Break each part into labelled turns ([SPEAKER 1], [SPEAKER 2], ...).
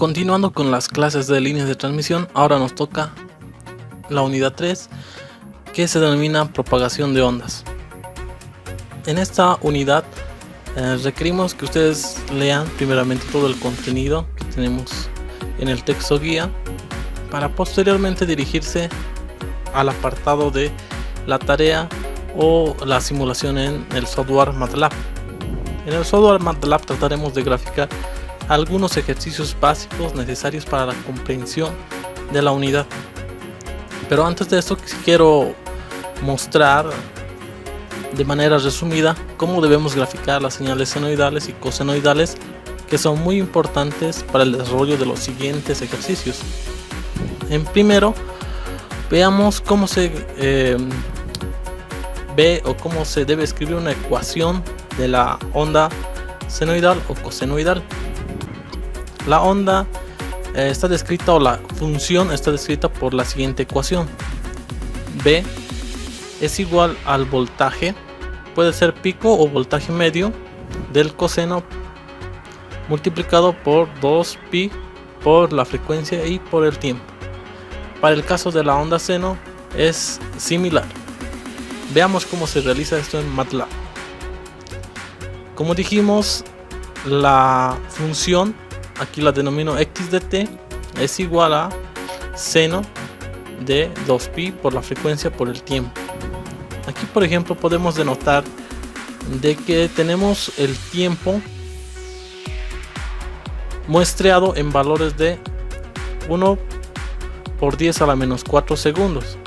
[SPEAKER 1] Continuando con las clases de líneas de transmisión, ahora nos toca la unidad 3, que se denomina propagación de ondas. En esta unidad requerimos que ustedes lean primeramente todo el contenido que tenemos en el texto guía, para posteriormente dirigirse al apartado de la tarea o la simulación en el software MATLAB. En el software MATLAB trataremos de graficar algunos ejercicios básicos necesarios para la comprensión de la unidad. Pero antes de esto quiero mostrar de manera resumida cómo debemos graficar las señales senoidales y cosenoidales, que son muy importantes para el desarrollo de los siguientes ejercicios. En primero, veamos cómo se ve o cómo se debe escribir una ecuación de la onda senoidal o cosenoidal. La onda está descrita, o la función está descrita por la siguiente ecuación: B es igual al voltaje, puede ser pico o voltaje medio, del coseno multiplicado por 2pi por la frecuencia y por el tiempo. Para el caso de la onda seno es similar. Veamos cómo se realiza esto en MATLAB. Como dijimos, la función, aquí la denomino x de t, es igual a seno de 2pi por la frecuencia por el tiempo. Aquí, por ejemplo, podemos denotar de que tenemos el tiempo muestreado en valores de 1 por 10 a la menos 4 segundos.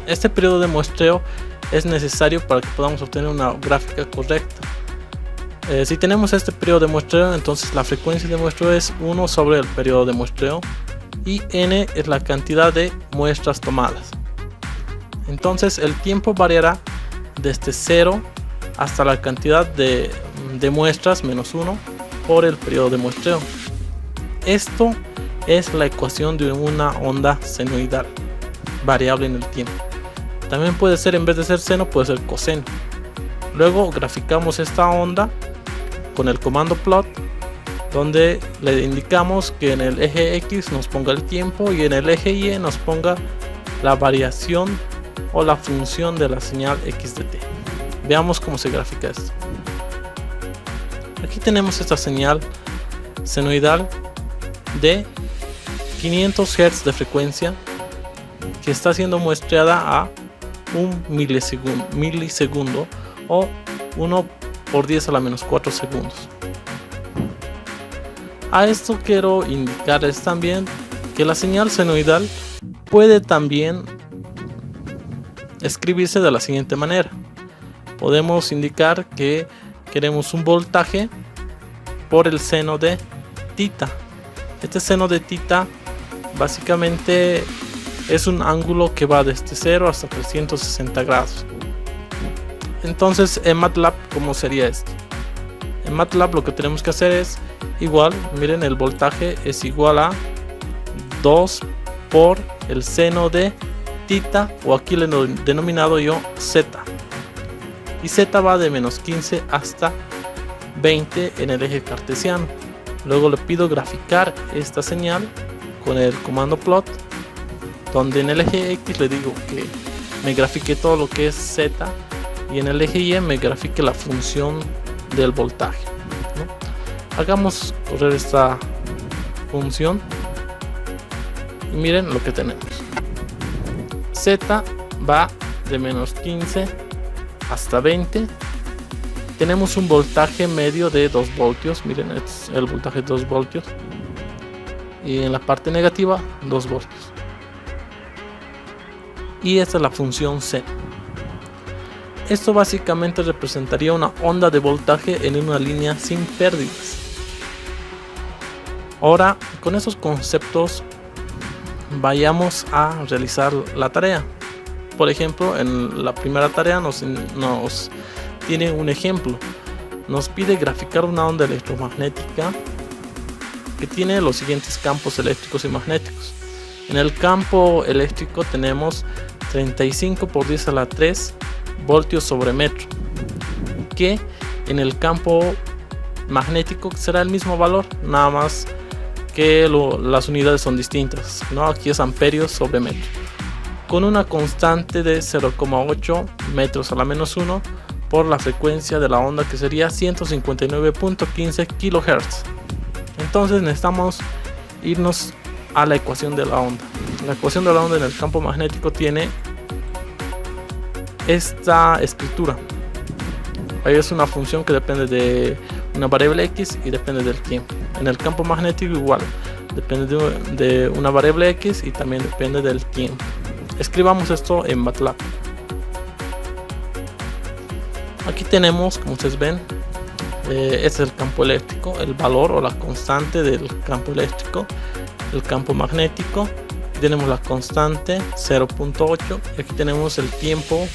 [SPEAKER 1] Este periodo de muestreo es necesario para que podamos obtener una gráfica correcta. Si tenemos este periodo de muestreo, entonces la frecuencia de muestreo es 1 sobre el periodo de muestreo y n es la cantidad de muestras tomadas. Entonces el tiempo variará desde 0 hasta la cantidad de muestras menos 1 por el periodo de muestreo. Esto es la ecuación de una onda senoidal variable en el tiempo. También puede ser, en vez de ser seno, puede ser coseno. Luego graficamos esta onda con el comando plot, donde le indicamos que en el eje X nos ponga el tiempo y en el eje Y nos ponga la variación o la función de la señal x de t. Veamos cómo se grafica esto. Aquí tenemos esta señal senoidal de 500 Hz de frecuencia, que está siendo muestreada a 1 milisegundo o 1 por 10 a la menos 4 segundos. A esto quiero indicarles también que la señal senoidal puede también escribirse de la siguiente manera. Podemos indicar que queremos un voltaje por el seno de tita. Este seno de tita básicamente es un ángulo que va desde 0 hasta 360 grados. Entonces en MATLAB, ¿cómo sería esto? En MATLAB lo que tenemos que hacer es igual, miren, el voltaje es igual a 2 por el seno de tita, o aquí le he denominado yo z. Y z va de menos 15 hasta 20 en el eje cartesiano. Luego le pido graficar esta señal con el comando plot, donde en el eje X le digo que me grafique todo lo que es z, y en el eje Y me grafique la función del voltaje, ¿no? Hagamos correr esta función y miren lo que tenemos. Z va de menos 15 hasta 20. Tenemos un voltaje medio de 2 voltios, miren, es el voltaje de 2 voltios, y en la parte negativa 2 voltios. Y esta es la función C. Esto básicamente representaría una onda de voltaje en una línea sin pérdidas. Ahora, con esos conceptos, vayamos a realizar la tarea. Por ejemplo, en la primera tarea nos tiene un ejemplo. Nos pide graficar una onda electromagnética que tiene los siguientes campos eléctricos y magnéticos. En el campo eléctrico tenemos 35 por 10 a la 3 voltios sobre metro, que en el campo magnético será el mismo valor, nada más que las unidades son distintas, ¿no? Aquí es amperios sobre metro, con una constante de 0,8 metros a la menos 1 por la frecuencia de la onda, que sería 159.15 kHz. Entonces necesitamos irnos a la ecuación de la onda. La ecuación de la onda en el campo magnético tiene esta escritura. Ahí es una función que depende de una variable x y depende del tiempo. En el campo magnético igual, depende de una variable x y también depende del tiempo. Escribamos esto en MATLAB. Aquí tenemos, como ustedes ven, este es el campo eléctrico, el valor o la constante del campo eléctrico, el campo magnético. Aquí tenemos la constante 0.8 y aquí tenemos el tiempo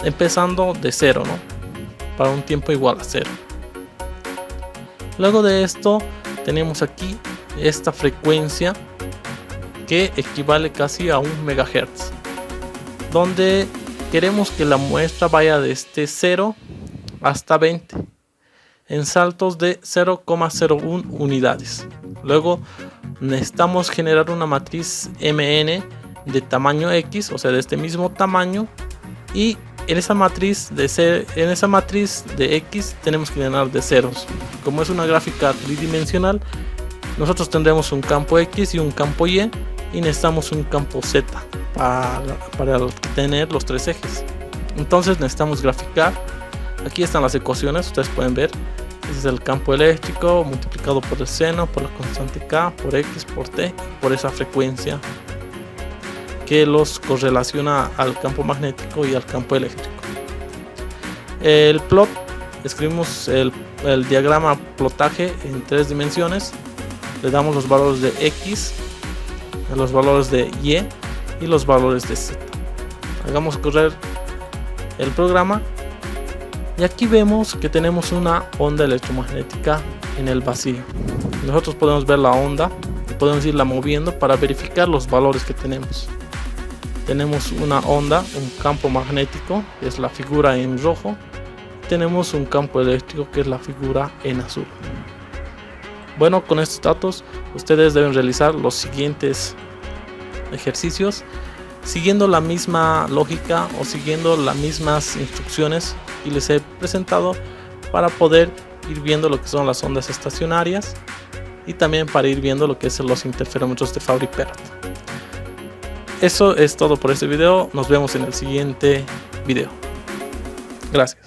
[SPEAKER 1] empezando de 0, ¿no? Para un tiempo igual a 0. Luego de esto tenemos aquí esta frecuencia que equivale casi a 1 MHz, donde queremos que la muestra vaya desde 0 hasta 20 en saltos de 0,01 unidades. Luego necesitamos generar una matriz MN de tamaño X, o sea de este mismo tamaño, y en esa matriz de X tenemos que llenar de ceros. Como es una gráfica tridimensional, nosotros tendremos un campo X y un campo Y, y necesitamos un campo Z para tener los tres ejes. Entonces necesitamos graficar. Aquí están las ecuaciones, ustedes pueden ver. Este es el campo eléctrico multiplicado por el seno, por la constante K, por X, por T, por esa frecuencia que los correlaciona al campo magnético y al campo eléctrico. El plot, escribimos el diagrama plotaje en 3 dimensiones. Le damos los valores de X, los valores de Y y los valores de Z. Hagamos correr el programa y aquí vemos que tenemos una onda electromagnética en el vacío. Nosotros podemos ver la onda y podemos irla moviendo para verificar los valores que tenemos. Tenemos una onda, un campo magnético, que es la figura en rojo. Tenemos un campo eléctrico, que es la figura en azul. Bueno, con estos datos ustedes deben realizar los siguientes ejercicios siguiendo la misma lógica o siguiendo las mismas instrucciones que les he presentado, para poder ir viendo lo que son las ondas estacionarias y también para ir viendo lo que son los interferómetros de Fabry-Perot. Eso es todo por este video. Nos vemos en el siguiente video. Gracias.